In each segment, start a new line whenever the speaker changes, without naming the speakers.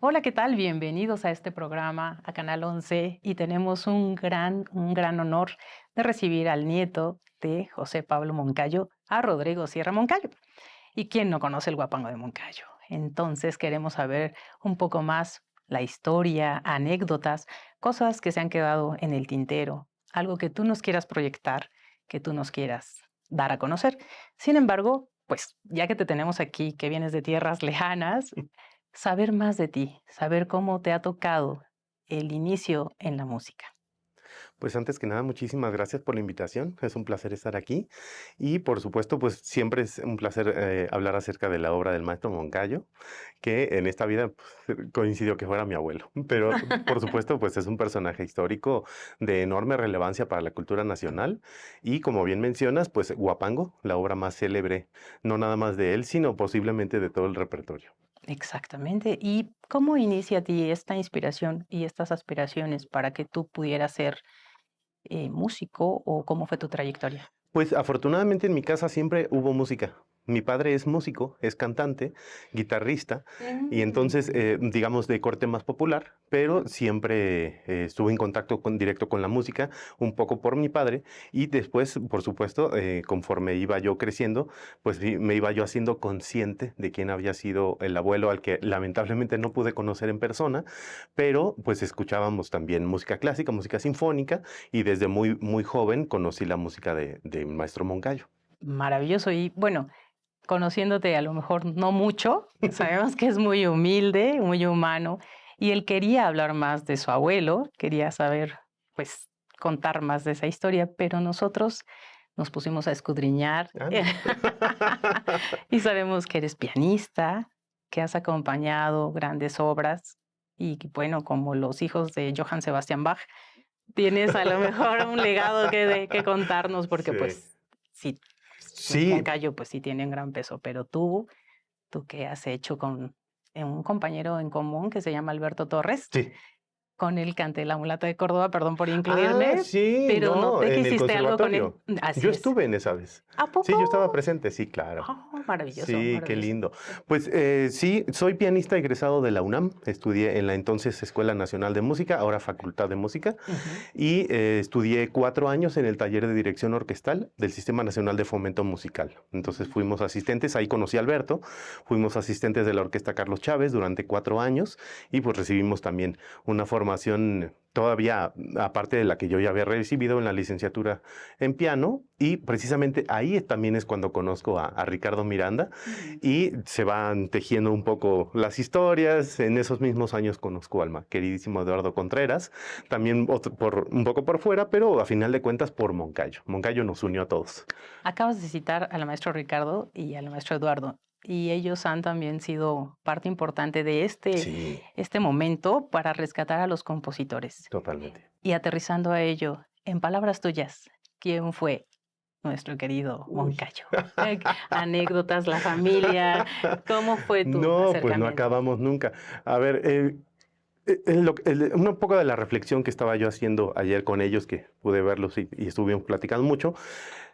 Hola, ¿qué tal? Bienvenidos a este programa, a Canal 11, y tenemos un gran honor de recibir al nieto de José Pablo Moncayo, a Rodrigo Sierra Moncayo. ¿Y quién no conoce el guapango de Moncayo? Entonces queremos saber un poco más la historia, anécdotas, cosas que se han quedado en el tintero, algo que tú nos quieras proyectar, que tú nos quieras dar a conocer. Sin embargo, pues ya que te tenemos aquí, que vienes de tierras lejanas, saber más de ti, saber cómo te ha tocado el inicio en la música.
Pues antes que nada, muchísimas gracias por la invitación. Es un placer estar aquí. Y por supuesto, pues siempre es un placer hablar acerca de la obra del maestro Moncayo, que en esta vida pues, coincidió que fuera mi abuelo. Pero por supuesto, pues es un personaje histórico de enorme relevancia para la cultura nacional. Y como bien mencionas, pues Guapango, la obra más célebre, no nada más de él, sino posiblemente de todo el repertorio.
Exactamente. ¿Y cómo inicia a ti esta inspiración y estas aspiraciones para que tú pudieras ser músico o cómo fue tu trayectoria?
Pues afortunadamente en mi casa siempre hubo música. Mi padre es músico, es cantante, guitarrista, y entonces,
Mm.
digamos, de corte más popular, pero siempre estuve en contacto directo con la música, un poco por mi padre, y después, por supuesto, conforme iba yo creciendo, pues me iba yo haciendo consciente de quién había sido el abuelo al que lamentablemente no pude conocer en persona, pero pues escuchábamos también música clásica, música sinfónica, y desde muy joven conocí la música de Maestro Moncayo.
Maravilloso. Y bueno, conociéndote a lo mejor no mucho, sabemos que es muy humilde, muy humano, y él quería hablar más de su abuelo, quería saber, pues, contar más de esa historia, pero nosotros nos pusimos a escudriñar
Anda.
y sabemos que eres pianista, que has acompañado grandes obras y que, bueno, como los hijos de Johann Sebastian Bach, tienes a lo mejor un legado que contarnos porque,
Sí.
pues, sí,
Sí,
Moncayo, pues sí tiene un gran peso, pero ¿tú qué has hecho con un compañero en común que se llama Alberto Torres?
sí.
Con él canté La mulata de Córdoba, perdón por
Ah,
incluirme,
sí,
pero
no,
noté que
en el
hiciste algo con él.
conservatorio. Yo
Así es.
estuve en esa vez.
¿A
Sí,
poco?
yo estaba presente, sí, claro.
Oh, maravilloso,
Sí, qué
maravilloso.
lindo. Pues sí, soy pianista egresado de la UNAM. Estudié en la entonces Escuela Nacional de Música, ahora Facultad de Música.
Ujú.
Y estudié 4 años en el taller de dirección orquestal del Sistema Nacional de Fomento Musical. Entonces fuimos asistentes, ahí conocí a Alberto, fuimos asistentes de la Orquesta Carlos Chávez durante 4 años y pues recibimos también una formación todavía, aparte de la que yo ya había recibido en la licenciatura en piano, y precisamente ahí también es cuando conozco a Ricardo Miranda
Mm.
y se van tejiendo un poco las historias. En esos mismos años conozco al queridísimo Eduardo Contreras, también un poco por fuera, pero a final de cuentas por Moncayo. Moncayo nos unió a todos.
Acabas de citar al maestro Ricardo y al maestro Eduardo, y ellos han también sido parte importante de
Sí,
este momento para rescatar a los compositores.
totalmente.
Y aterrizando a ello, en palabras tuyas, ¿quién fue nuestro querido
Uy.
Moncayo? Anécdotas, la familia, ¿cómo fue tu
No, pues no
acercamiento?
acabamos nunca. A ver, un poco de la reflexión que estaba yo haciendo ayer con ellos, que pude verlos y estuvimos platicando mucho.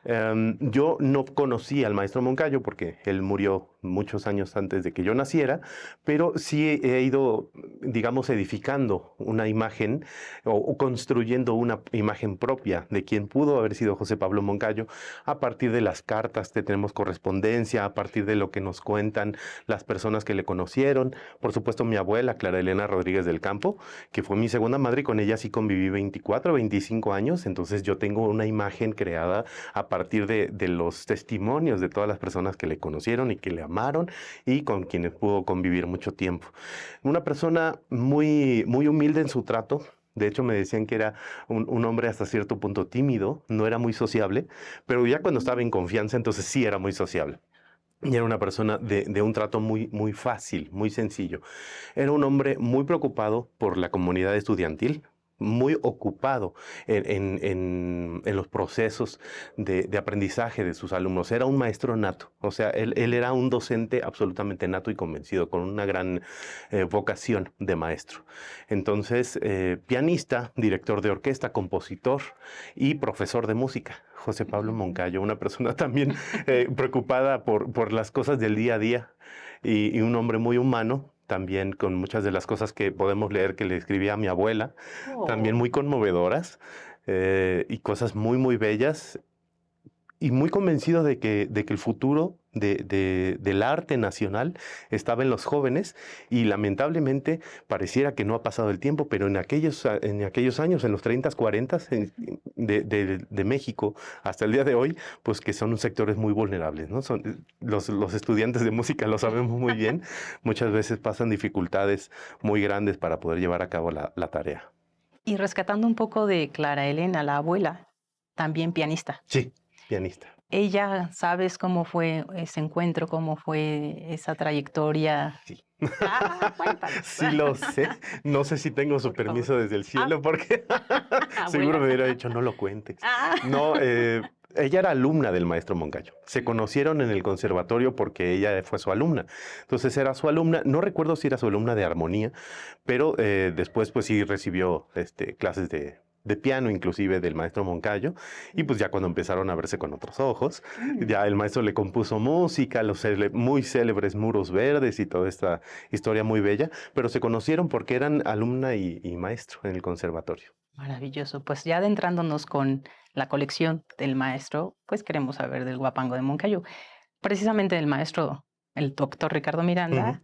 Yo no conocí al maestro Moncayo porque él murió muchos años antes de que yo naciera, pero sí he ido, digamos, edificando una imagen o construyendo una imagen propia de quien pudo haber sido José Pablo Moncayo a partir de las cartas que tenemos correspondencia, a partir de lo que nos cuentan las personas que le conocieron. Por supuesto, mi abuela, Clara Elena Rodríguez del Campo, que fue mi segunda madre, y con ella sí conviví 24, 25 años, entonces yo tengo una imagen creada a partir de los testimonios de todas las personas que le conocieron y que le amaron y con quienes pudo convivir mucho tiempo. Una persona muy humilde en su trato. De hecho, me decían que era un hombre hasta cierto punto tímido, no era muy sociable, pero ya cuando estaba en confianza, entonces sí era muy sociable. Y era una persona de un trato muy fácil, muy sencillo. Era un hombre muy preocupado por la comunidad estudiantil, muy ocupado en los procesos de aprendizaje de sus alumnos. Era un maestro nato, o sea, él era un docente absolutamente nato y convencido, con una gran vocación de maestro. Entonces, pianista, director de orquesta, compositor y profesor de música. José Pablo
Ujú.
Moncayo, una persona también preocupada por las cosas del día a día y un hombre muy humano, también con muchas de las cosas que podemos leer que le escribía a mi abuela, también
Oh.
muy conmovedoras y cosas muy, muy bellas. Y muy convencido de que el futuro del arte nacional estaba en los jóvenes y lamentablemente pareciera que no ha pasado el tiempo, pero en aquellos años, en los 30, 40 de México hasta el día de hoy, pues que son sectores muy vulnerables, ¿no? Los estudiantes de música lo sabemos muy bien, muchas veces pasan dificultades muy grandes para poder llevar a cabo la tarea.
Y rescatando un poco de Clara Elena, la abuela, también pianista.
Sí, pianista.
Ella, ¿sabes cómo fue ese encuentro? ¿Cómo fue esa trayectoria?
Sí.
Cuéntanos.
Sí lo sé. No sé si tengo su
Por favor.
permiso desde el cielo porque seguro me hubiera dicho no lo cuentes.
Ah.
No, ella era alumna del maestro Moncayo. Se conocieron en el conservatorio porque ella fue su alumna. Entonces era su alumna, no recuerdo si era su alumna de armonía, pero después pues sí recibió clases de piano, inclusive del maestro Moncayo, y pues ya cuando empezaron a verse con otros ojos, ya el maestro le compuso música, los muy célebres Muros Verdes y toda esta historia muy bella, pero se conocieron porque eran alumna y maestro en el conservatorio.
Maravilloso. Pues ya adentrándonos con la colección del maestro, pues queremos saber del guapango de Moncayo. Precisamente el maestro, el doctor Ricardo
Ujú.
Miranda,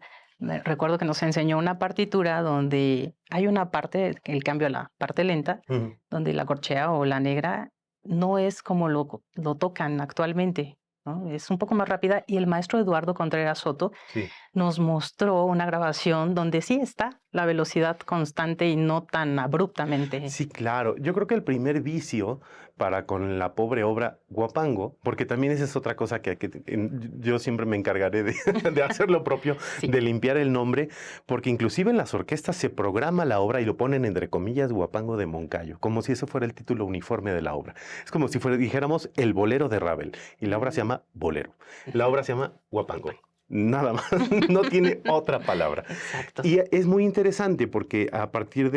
recuerdo que nos enseñó una partitura donde hay una parte, el cambio a la parte lenta,
Ujú.
donde la corchea o la negra no es como lo tocan actualmente, ¿no? Es un poco más rápida y el maestro Eduardo Contreras Soto
Sí.
nos mostró una grabación donde sí está la velocidad constante y no tan abruptamente.
Sí, claro. Yo creo que el primer vicio para con la pobre obra Guapango, porque también esa es otra cosa yo siempre me encargaré de, de hacer lo propio,
Sí.
de limpiar el nombre, porque inclusive en las orquestas se programa la obra y lo ponen entre comillas Guapango de Moncayo, como si eso fuera el título uniforme de la obra. Es como si dijéramos El Bolero de Ravel y la obra se llama Bolero. La obra se llama Guapango. Nada más, no tiene otra palabra.
Exacto.
Y es muy interesante porque a partir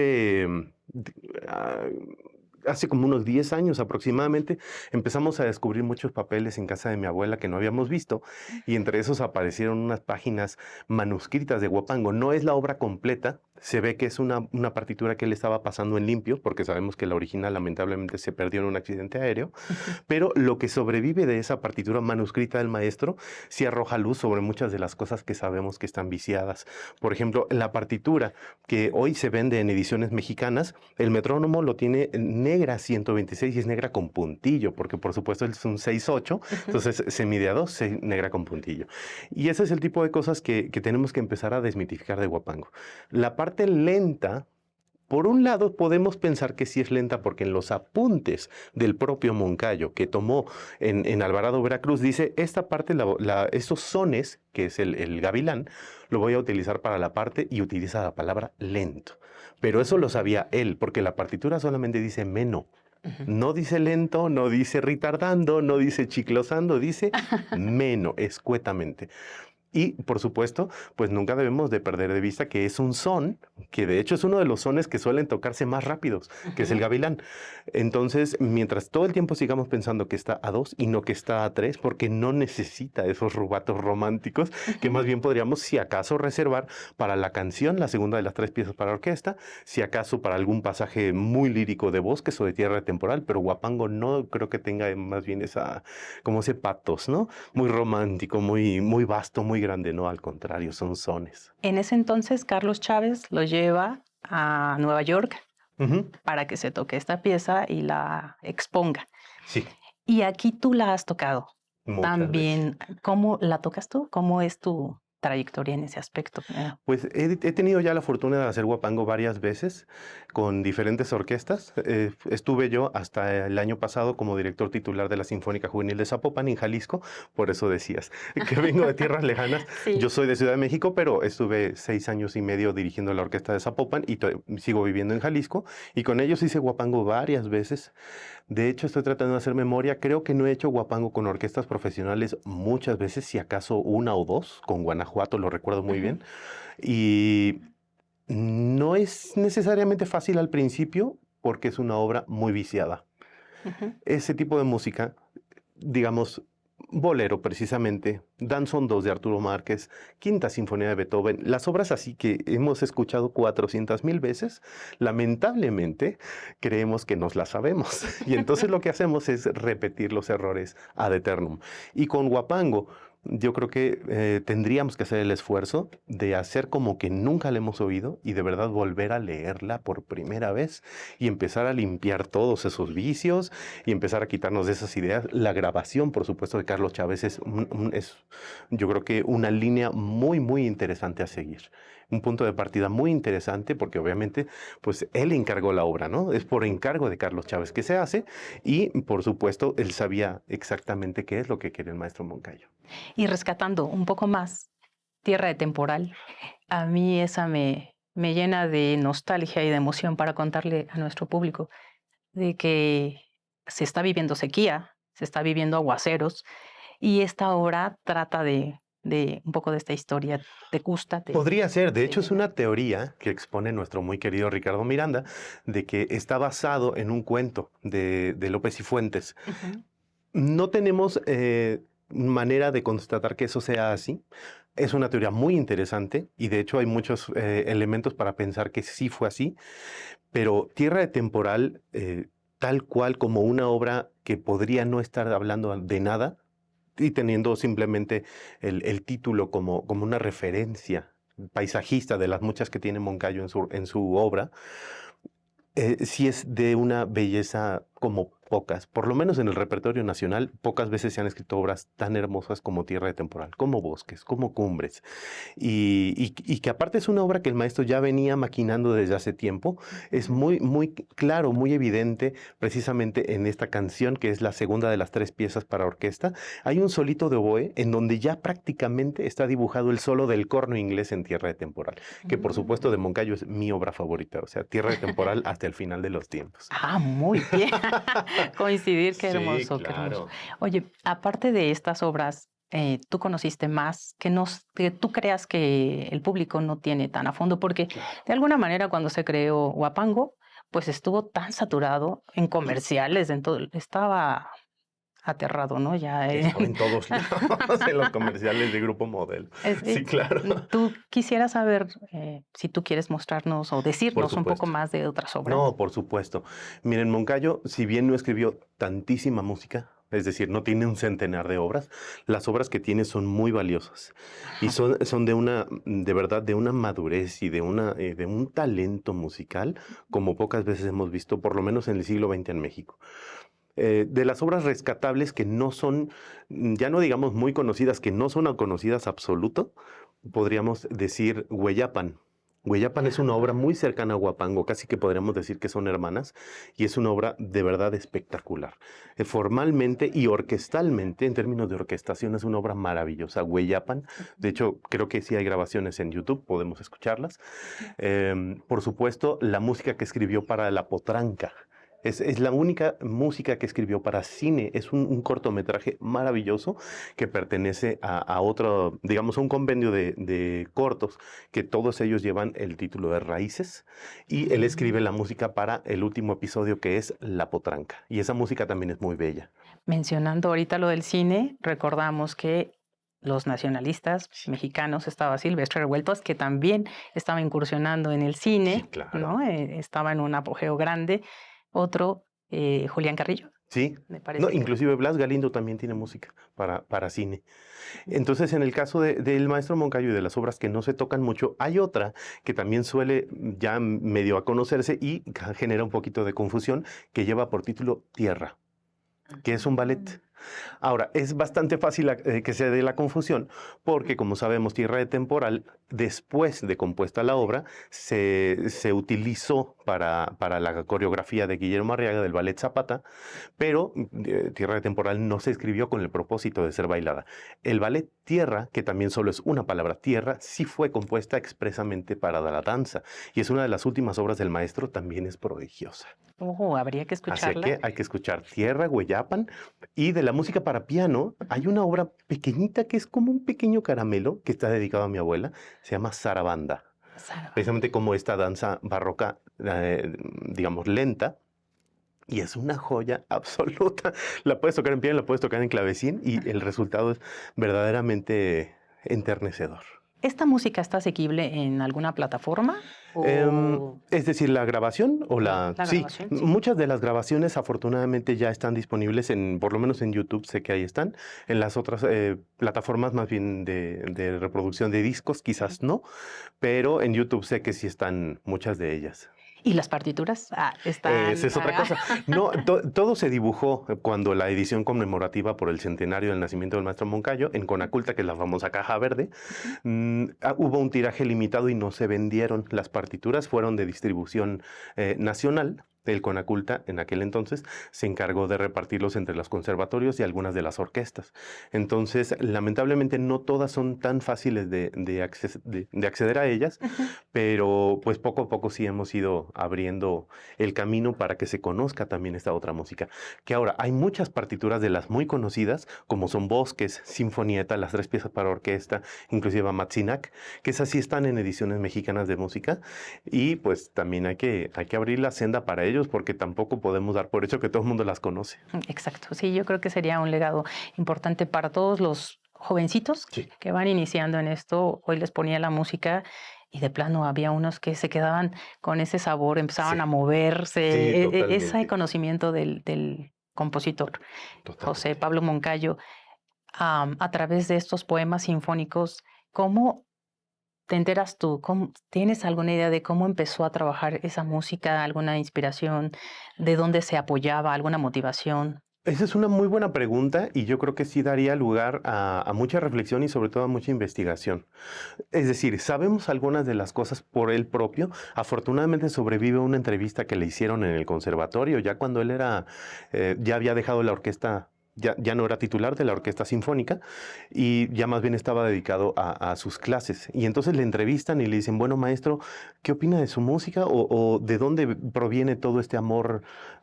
ah, hace como unos 10 años aproximadamente, empezamos a descubrir muchos papeles en casa de mi abuela que no habíamos visto, y entre esos aparecieron unas páginas manuscritas de Guapango. No es la obra completa, se ve que es una partitura que él estaba pasando en limpio, porque sabemos que la original lamentablemente se perdió en un accidente aéreo, pero lo que sobrevive de esa partitura manuscrita del maestro sí arroja luz sobre muchas de las cosas que sabemos que están viciadas. Por ejemplo, la partitura que hoy se vende en ediciones mexicanas, el metrónomo lo tiene negra 126 y es negra con puntillo, porque por supuesto es un 6/8, entonces se mide a 2, negra con puntillo. Y ese es el tipo de cosas que tenemos que empezar a desmitificar de Guapango. La parte lenta, por un lado, podemos pensar que sí es lenta porque en los apuntes del propio Moncayo que tomó en Alvarado, Veracruz, dice, esta parte, estos sones, que es el gavilán, lo voy a utilizar para la parte y utiliza la palabra lento. Pero eso lo sabía él, porque la partitura solamente dice meno. No dice lento, no dice retardando, no dice chiclosando, dice meno, escuetamente. Y, por supuesto, pues nunca debemos de perder de vista que es un son, que de hecho es uno de los sones que suelen tocarse más rápidos, que es el gavilán. Entonces, mientras todo el tiempo sigamos pensando que está a 2 y no que está a 3, porque no necesita esos rubatos románticos, que más bien podríamos, si acaso, reservar para la canción, la segunda de las 3 piezas para orquesta, si acaso para algún pasaje muy lírico de bosques o de tierra temporal, pero Guapango no creo que tenga más bien como ese patos, ¿no? Muy romántico, muy, muy vasto, muy grande, no, al contrario, son sones.
En ese entonces, Carlos Chávez lo lleva a Nueva York
Ujú.
para que se toque esta pieza y la exponga.
Sí,
Y aquí tú la has tocado
muchas veces.
también. ¿Cómo la tocas tú? ¿Cómo es tu trayectoria en ese aspecto?
Pues he tenido ya la fortuna de hacer Guapango varias veces con diferentes orquestas. Estuve yo hasta el año pasado como director titular de la Sinfónica Juvenil de Zapopan, en Jalisco. Por eso decías que vengo de tierras lejanas.
Sí.
Yo soy de Ciudad de México, pero estuve 6 años y medio dirigiendo la orquesta de Zapopan y sigo viviendo en Jalisco. Y con ellos hice Guapango varias veces. De hecho, estoy tratando de hacer memoria. Creo que no he hecho Guapango con orquestas profesionales muchas veces, si acaso una o dos. Con Guanajuato lo recuerdo muy bien. Y no es necesariamente fácil al principio porque es una obra muy viciada. Ese tipo de música, digamos, Bolero, precisamente, Danzón 2 de Arturo Márquez, Quinta Sinfonía de Beethoven, las obras así que hemos escuchado 400,000 veces, lamentablemente creemos que nos las sabemos. Y entonces lo que hacemos es repetir los errores ad eternum. Y con Huapango, yo creo que tendríamos que hacer el esfuerzo de hacer como que nunca la hemos oído y de verdad volver a leerla por primera vez y empezar a limpiar todos esos vicios y empezar a quitarnos de esas ideas. La grabación, por supuesto, de Carlos Chávez es yo creo que una línea muy, muy interesante a seguir. Un punto de partida muy interesante porque obviamente, pues él encargó la obra, ¿no? Es por encargo de Carlos Chávez que se hace y, por supuesto, él sabía exactamente qué es lo que quería el maestro Moncayo.
Y rescatando un poco más Tierra de Temporal, a mí esa me llena de nostalgia y de emoción para contarle a nuestro público de que se está viviendo sequía, se está viviendo aguaceros, y esta obra trata de un poco de esta historia de Custa.
Podría ser, de hecho es una teoría que expone nuestro muy querido Ricardo Miranda, de que está basado en un cuento de López y Fuentes. No tenemos manera de constatar que eso sea así. Es una teoría muy interesante y de hecho hay muchos elementos para pensar que sí fue así, pero Tierra de Temporal, tal cual como una obra que podría no estar hablando de nada y teniendo simplemente el título como una referencia paisajista de las muchas que tiene Moncayo en su obra, sí es de una belleza como pocas, por lo menos en el repertorio nacional, pocas veces se han escrito obras tan hermosas como Tierra de Temporal, como Bosques, como Cumbres, y que aparte es una obra que el maestro ya venía maquinando desde hace tiempo, es muy, muy claro, muy evidente, precisamente en esta canción, que es la segunda de las 3 piezas para orquesta, hay un solito de oboe en donde ya prácticamente está dibujado el solo del corno inglés en Tierra de Temporal, que por supuesto de Moncayo es mi obra favorita, o sea, Tierra de Temporal hasta el final de los tiempos.
Ah, muy bien. Coincidir, qué
Sí,
hermoso, qué
claro.
hermoso. Oye, aparte de estas obras, tú conociste más que tú creas que el público no tiene tan a fondo, porque de alguna manera cuando se creó Huapango, pues estuvo tan saturado en comerciales, en todo, estaba aterrado, ¿no? Ya,
Estaba en todos lados, en los comerciales de Grupo Modelo. Sí, claro.
Tú quisieras saber si tú quieres mostrarnos o
Por
decirnos un poco
supuesto.
más de otras obras.
No, por supuesto. Miren, Moncayo, si bien no escribió tantísima música, es decir, no tiene un centenar de obras, las obras que tiene son muy valiosas y son de verdad, de una madurez y de un talento musical como pocas veces hemos visto, por lo menos en el siglo XX en México. De las obras rescatables que no son, ya no digamos muy conocidas, que no son conocidas absoluto, podríamos decir Hueyapan. Hueyapan es una obra muy cercana a Huapango, casi que podríamos decir que son hermanas, y es una obra de verdad espectacular. Formalmente y orquestalmente, en términos de orquestación, es una obra maravillosa. Hueyapan, de hecho, creo que sí hay grabaciones en YouTube, podemos escucharlas. Por supuesto, la música que escribió para La Potranca. Es la única música que escribió para cine. Es un cortometraje maravilloso que pertenece a otro, digamos, a un convenio de cortos que todos ellos llevan el título de Raíces y él escribe la música para el último episodio que es La Potranca. Y esa música también es muy bella.
Mencionando ahorita lo del cine, recordamos que los nacionalistas mexicanos estaba Silvestre Revueltos, que también estaba incursionando en el cine,
Sí, claro.
¿no? Estaba en un apogeo grande. Otro, Julián Carrillo.
Sí,
Me parece
no,
que
inclusive Blas Galindo también tiene música para cine. Entonces, en el caso del maestro Moncayo y de las obras que no se tocan mucho, hay otra que también suele ya medio a conocerse y genera un poquito de confusión, que lleva por título Tierra, que es un ballet. Ahora, es bastante fácil que se dé la confusión, porque como sabemos, Tierra de Temporal, después de compuesta la obra, se utilizó para la coreografía de Guillermo Arriaga del Ballet Zapata, pero Tierra de Temporal no se escribió con el propósito de ser bailada. El ballet Tierra, que también solo es una palabra, Tierra, sí fue compuesta expresamente para la danza, y es una de las últimas obras del maestro, también es prodigiosa.
habría que escucharla.
Así que hay que escuchar Tierra, Hueyapan, y de la música para piano hay una obra pequeñita que es como un pequeño caramelo que está dedicado a mi abuela, se llama Sarabanda. Precisamente como esta danza barroca, digamos, lenta, y es una joya absoluta. La puedes tocar en piano, la puedes tocar en clavecín y el resultado es verdaderamente enternecedor.
¿Esta música está asequible en alguna plataforma?
Es decir, la grabación o la...
La
Sí,
grabación, sí.
muchas de las grabaciones afortunadamente ya están disponibles por lo menos en YouTube, sé que ahí están. En las otras plataformas más bien de reproducción de discos, quizás no, pero en YouTube sé que sí están muchas de ellas.
¿Y las partituras?
Esa es otra cosa. No, todo se dibujó cuando la edición conmemorativa por el centenario del nacimiento del maestro Moncayo, en Conaculta, que es la famosa caja verde, hubo un tiraje limitado y no se vendieron. Las partituras fueron de distribución nacional. El Conaculta, en aquel entonces, se encargó de repartirlos entre los conservatorios y algunas de las orquestas. Entonces, lamentablemente, no todas son tan fáciles de acceder a ellas, pero pues poco a poco sí hemos ido abriendo el camino para que se conozca también esta otra música. Que ahora hay muchas partituras de las muy conocidas, como son Bosques, Sinfonieta, las 3 piezas para orquesta, inclusive Amatzinak, que esas sí están en ediciones mexicanas de música, y pues también hay que abrir la senda para ellos, porque tampoco podemos dar por hecho que todo el mundo las conoce.
Exacto, sí, yo creo que sería un legado importante para todos los jovencitos
Sí.
que van iniciando en esto. Hoy les ponía la música y de plano había unos que se quedaban con ese sabor, empezaban
Sí.
a moverse,
Sí,
ese
totalmente.
conocimiento del compositor José
Totalmente.
Pablo Moncayo, a través de estos poemas sinfónicos. ¿Cómo te enteras tú? ¿Tienes alguna idea de cómo empezó a trabajar esa música? ¿Alguna inspiración? ¿De dónde se apoyaba? ¿Alguna motivación?
Esa es una muy buena pregunta y yo creo que sí daría lugar a mucha reflexión y sobre todo a mucha investigación. Es decir, sabemos algunas de las cosas por él propio. Afortunadamente sobrevive una entrevista que le hicieron en el conservatorio, ya cuando él ya había dejado la orquesta, ya no era titular de la orquesta sinfónica y ya más bien estaba dedicado a sus clases. Y entonces le entrevistan y le dicen, bueno, maestro, ¿qué opina de su música o de dónde proviene todo este amor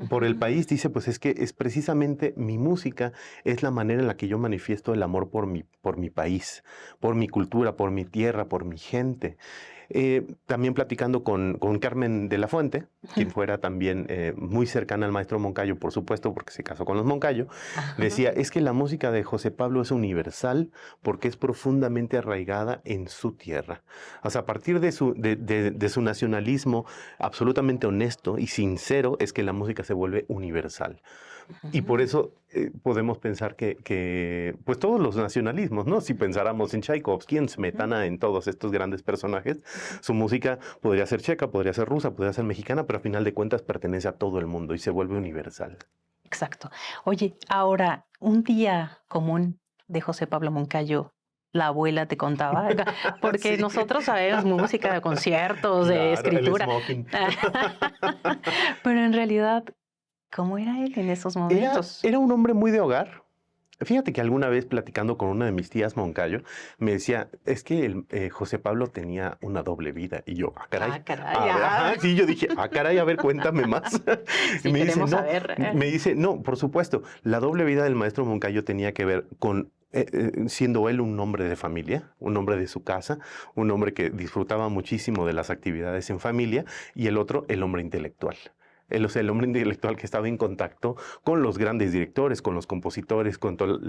por el país? Dice, pues es que es precisamente mi música, es la manera en la que yo manifiesto el amor por mi país, por mi cultura, por mi tierra, por mi gente. También platicando con Carmen de la Fuente, quien fuera también muy cercana al maestro Moncayo, por supuesto, porque se casó con los Moncayo, decía, es que la música de José Pablo es universal porque es profundamente arraigada en su tierra. O sea, a partir de su nacionalismo absolutamente honesto y sincero, es que la música se vuelve universal. Y por eso podemos pensar pues todos los nacionalismos, ¿no? Si pensáramos en Tchaikovsky, en Smetana, en todos estos grandes personajes, su música podría ser checa, podría ser rusa, podría ser mexicana, pero a final de cuentas pertenece a todo el mundo y se vuelve universal.
Exacto. Oye, ahora, un día común de José Pablo Moncayo, la abuela te contaba, porque
Sí,
nosotros sabemos música de conciertos, de
claro, el
escritura,
smoking.
pero en realidad, ¿cómo era él en esos momentos?
Era un hombre muy de hogar. Fíjate que alguna vez platicando con una de mis tías Moncayo, me decía, es que José Pablo tenía una doble vida. Y yo, caray.
Ah, caray,
A ver, ajá, sí, yo dije, caray, a ver, cuéntame más.
sí, queremos saber.
Me dice, no, por supuesto, la doble vida del maestro Moncayo tenía que ver con siendo él un hombre de familia, un hombre de su casa, un hombre que disfrutaba muchísimo de las actividades en familia, y el otro, el hombre intelectual. O sea, el hombre intelectual que estaba en contacto con los grandes directores, con los compositores, con todo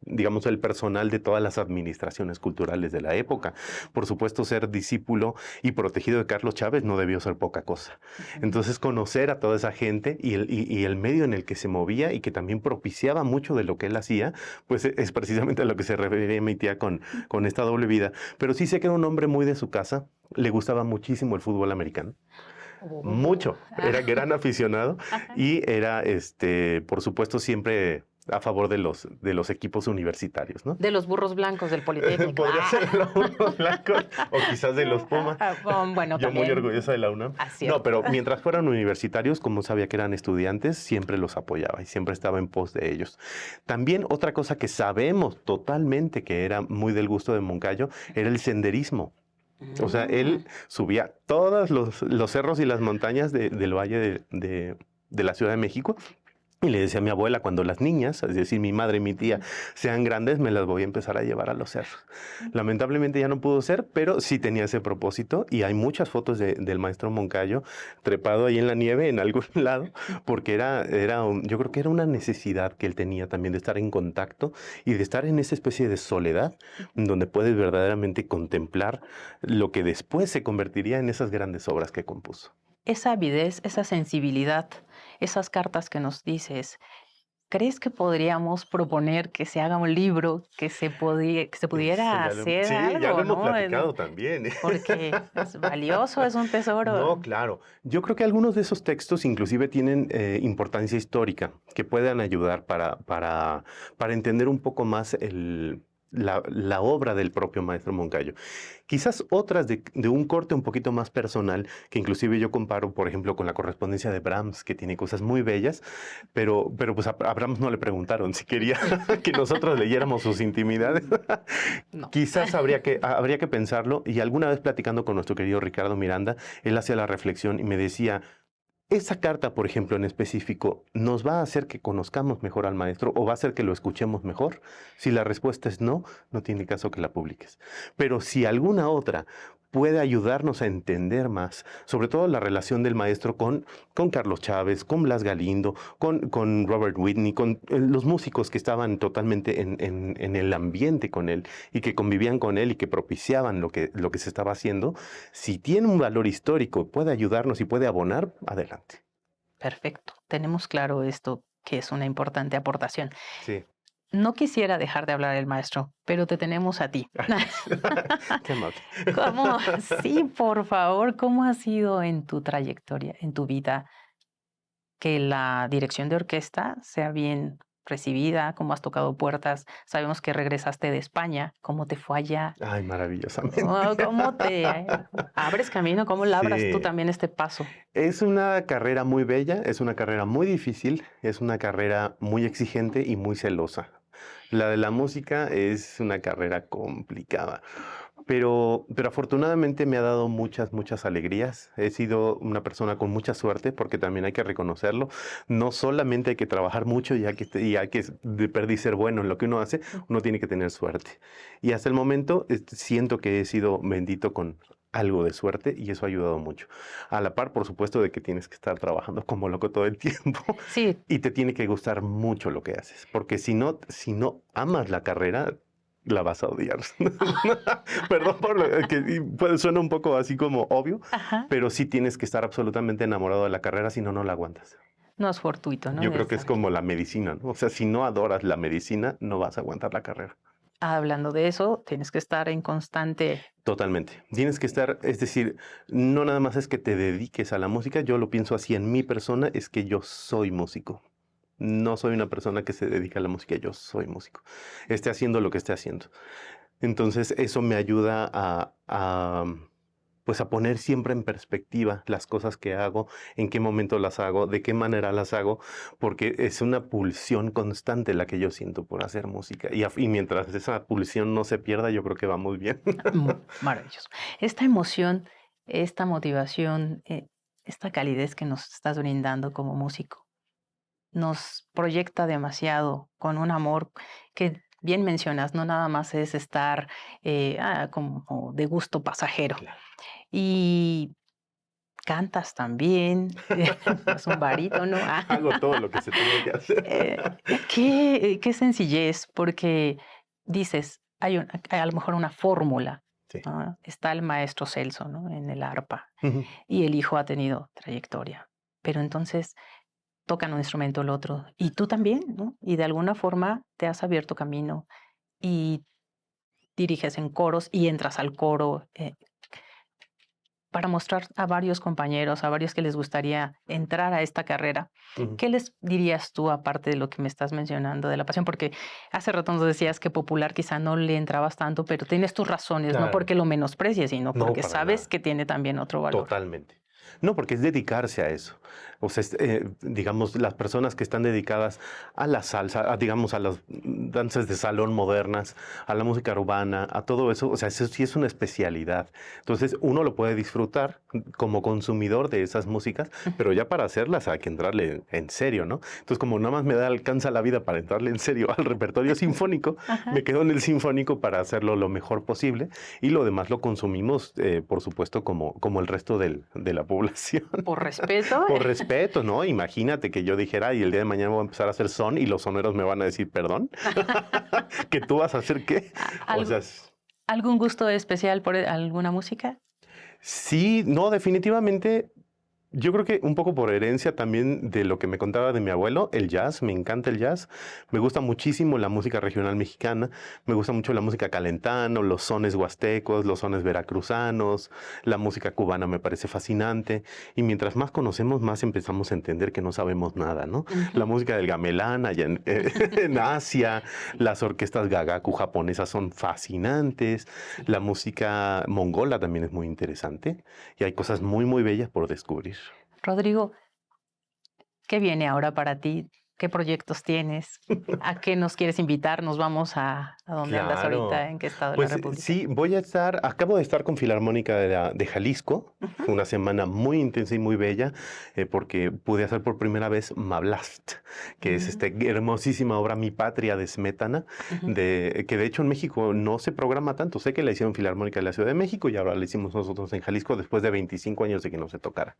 digamos, el personal de todas las administraciones culturales de la época. Por supuesto, ser discípulo y protegido de Carlos Chávez no debió ser poca cosa. Entonces, conocer a toda esa gente y el medio en el que se movía y que también propiciaba mucho de lo que él hacía, pues es precisamente a lo que se refería mi tía con esta doble vida. Pero sí sé que era un hombre muy de su casa, le gustaba muchísimo el fútbol americano. Mucho, era gran aficionado y era, por supuesto, siempre a favor de los equipos universitarios, ¿no?
De los burros blancos del Politécnico.
Podría ser de los burros blancos o quizás de los Pumas.
Bueno,
Yo
también.
muy orgullosa de la UNAM. No, pero mientras fueran universitarios, como sabía que eran estudiantes, siempre los apoyaba y siempre estaba en pos de ellos. También otra cosa que sabemos totalmente que era muy del gusto de Moncayo era el senderismo. O sea, él subía todos los cerros y las montañas del valle de la Ciudad de México Y le decía a mi abuela, cuando las niñas, es decir, mi madre y mi tía, sean grandes, me las voy a empezar a llevar a los cerros. Lamentablemente ya no pudo ser, pero sí tenía ese propósito y hay muchas fotos del maestro Moncayo trepado ahí en la nieve en algún lado, porque yo creo que era una necesidad que él tenía también de estar en contacto y de estar en esa especie de soledad donde puedes verdaderamente contemplar lo que después se convertiría en esas grandes obras que compuso.
Esa avidez, esa sensibilidad, esas cartas que nos dices, ¿crees que podríamos proponer que se haga un libro, que se
Eso
pudiera hacer
sí, ya lo
algo,
hemos
¿no?
platicado también.
Porque es valioso, es un tesoro.
No, claro. Yo creo que algunos de esos textos inclusive tienen importancia histórica, que puedan ayudar para entender un poco más la obra del propio maestro Moncayo. Quizás otras de un corte un poquito más personal, que inclusive yo comparo, por ejemplo, con la correspondencia de Brahms, que tiene cosas muy bellas, pero pues a Brahms no le preguntaron si quería que nosotros leyéramos sus intimidades.
No.
Quizás habría que pensarlo, y alguna vez platicando con nuestro querido Ricardo Miranda, él hacía la reflexión y me decía, esa carta, por ejemplo, en específico, ¿nos va a hacer que conozcamos mejor al maestro o va a hacer que lo escuchemos mejor? Si la respuesta es no, no tiene caso que la publiques. Pero si alguna otra puede ayudarnos a entender más, sobre todo la relación del maestro con Carlos Chávez, con Blas Galindo, con Robert Whitney, con los músicos que estaban totalmente en el ambiente con él y que convivían con él y que propiciaban lo que se estaba haciendo, si tiene un valor histórico, puede ayudarnos y puede abonar, adelante.
Perfecto. Tenemos claro esto, que es una importante aportación.
Sí.
No quisiera dejar de hablar del maestro, pero te tenemos a ti.
Qué amable.
¿Cómo? Sí, por favor, ¿cómo ha sido en tu trayectoria, en tu vida, que la dirección de orquesta sea bien recibida? ¿Cómo has tocado puertas? Sabemos que regresaste de España. ¿Cómo te fue allá?
Ay, maravillosamente.
¿Cómo te abres camino? ¿Cómo labras tú
Sí.
también este paso?
Es una carrera muy bella, es una carrera muy difícil, es una carrera muy exigente y muy celosa. La de la música es una carrera complicada, pero afortunadamente me ha dado muchas alegrías. He sido una persona con mucha suerte, porque también hay que reconocerlo. No solamente hay que trabajar mucho y hay que de perdiz ser bueno en lo que uno hace, uno tiene que tener suerte. Y hasta el momento siento que he sido bendito con algo de suerte y eso ha ayudado mucho. A la par, por supuesto, de que tienes que estar trabajando como loco todo el tiempo
Sí,
y te tiene que gustar mucho lo que haces, porque si no amas la carrera, la vas a odiar. Perdón por lo que suena un poco así como obvio,
ajá.
pero sí tienes que estar absolutamente enamorado de la carrera, si no, no la aguantas.
No es fortuito, ¿no?
Yo
De
creo que es
saber.
como la medicina, ¿no? O sea, si no adoras la medicina, no vas a aguantar la carrera.
Hablando de eso, tienes que estar en constante.
Totalmente. Tienes que estar, es decir, no nada más es que te dediques a la música, yo lo pienso así en mi persona, es que yo soy músico. No soy una persona que se dedica a la música, yo soy músico. Esté haciendo lo que esté haciendo. Entonces, eso me ayuda pues a poner siempre en perspectiva las cosas que hago, en qué momento las hago, de qué manera las hago, porque es una pulsión constante la que yo siento por hacer música. Y mientras esa pulsión no se pierda, yo creo que vamos bien.
Maravilloso. Esta emoción, esta motivación, esta calidez que nos estás brindando como músico, nos proyecta demasiado con un amor que bien mencionas, no nada más es estar como de gusto pasajero.
Claro.
Y cantas también, es un barítono.
Hago todo lo que se tiene que hacer.
Qué sencillez, porque dices, hay a lo mejor una fórmula.
Sí.
¿No? Está el maestro Celso, ¿no? En el arpa
Ujú.
y el hijo ha tenido trayectoria, pero entonces tocan un instrumento el otro y tú también, ¿no? Y de alguna forma te has abierto camino y diriges en coros y entras al coro para mostrar a varios compañeros, a varios que les gustaría entrar a esta carrera.
Ujú.
¿Qué les dirías tú aparte de lo que me estás mencionando de la pasión? Porque hace rato nos decías que popular quizá no le entrabas tanto, pero tienes tus razones, no
Claro.
porque lo menosprecies, sino
No,
porque
para
sabes
nada.
que tiene también otro valor.
Totalmente. No, porque es dedicarse a eso. O sea, digamos, las personas que están dedicadas a la salsa, digamos, a las danzas de salón modernas, a la música urbana, a todo eso, o sea, eso sí es una especialidad. Entonces, uno lo puede disfrutar como consumidor de esas músicas, pero ya para hacerlas hay que entrarle en serio, ¿no? Entonces, como nada más me alcanza la vida para entrarle en serio al repertorio sinfónico,
Ajá.
me quedo en el sinfónico para hacerlo lo mejor posible y lo demás lo consumimos, por supuesto, como el resto de la población.
Por respeto,
Por respeto, ¿no? Imagínate que yo dijera, y el día de mañana voy a empezar a hacer son y los soneros me van a decir, perdón, ¿que tú vas a hacer qué? O
¿algo-
sea,
¿algún gusto especial por alguna música?
sí, no, definitivamente. Yo creo que un poco por herencia también de lo que me contaba de mi abuelo, el jazz, me encanta el jazz, me gusta muchísimo la música regional mexicana, me gusta mucho la música calentano, los sones huastecos, los sones veracruzanos, la música cubana me parece fascinante y mientras más conocemos más empezamos a entender que no sabemos nada, ¿no? La
Ujú.
música del gamelán allá en, en Asia, las orquestas gagaku japonesas son fascinantes,
Sí.
la música mongola también es muy interesante y hay cosas muy, muy bellas por descubrir.
Rodrigo, ¿qué viene ahora para ti? ¿Qué proyectos tienes? ¿A qué nos quieres invitar? ¿Nos vamos a dónde andas ahorita?
Claro.
¿En qué estado de la
Pues
República?
sí, acabo de estar con Filarmónica de Jalisco.
Ujú,
Fue una semana muy intensa y muy bella porque pude hacer por primera vez Mablast, que es esta
mm,
hermosísima obra Mi Patria de Smetana,
ujú.
que de hecho en México no se programa tanto. Sé que la hicieron Filarmónica de la Ciudad de México y ahora la hicimos nosotros en Jalisco después de 25 años de que no se tocara.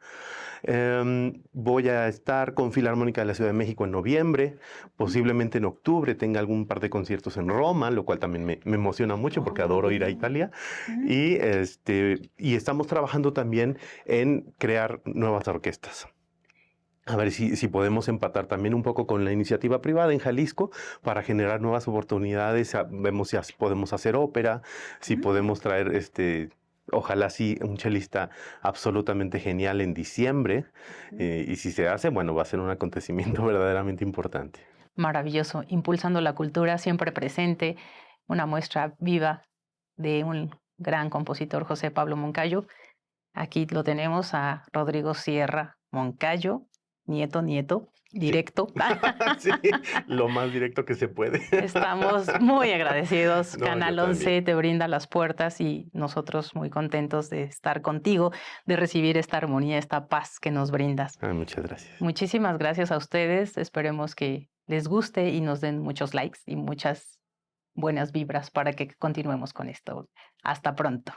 Voy a estar con Filarmónica de la Ciudad de México en noviembre, posiblemente en octubre tenga algún par de conciertos en Roma, lo cual también me emociona mucho porque adoro ir a
Oh,
Italia.
mm.
Y estamos trabajando también en crear nuevas orquestas. A ver si podemos empatar también un poco con la iniciativa privada en Jalisco para generar nuevas oportunidades. Vemos si podemos hacer ópera, si
Mm.
podemos traer ojalá sí, un chelista absolutamente genial en diciembre.
Ujú.
Y si se hace, bueno, va a ser un acontecimiento verdaderamente importante.
Maravilloso, impulsando la cultura siempre presente, una muestra viva de un gran compositor, José Pablo Moncayo. Aquí lo tenemos a Rodrigo Sierra Moncayo, nieto,
Sí.
directo.
Sí, lo más directo que se puede.
Estamos muy agradecidos.
No, yo
Canal
también.
11 te brinda las puertas y nosotros muy contentos de estar contigo, de recibir esta armonía, esta paz que nos brindas.
Ay, muchas gracias.
Muchísimas gracias a ustedes. Esperemos que les guste y nos den muchos likes y muchas buenas vibras para que continuemos con esto. Hasta pronto.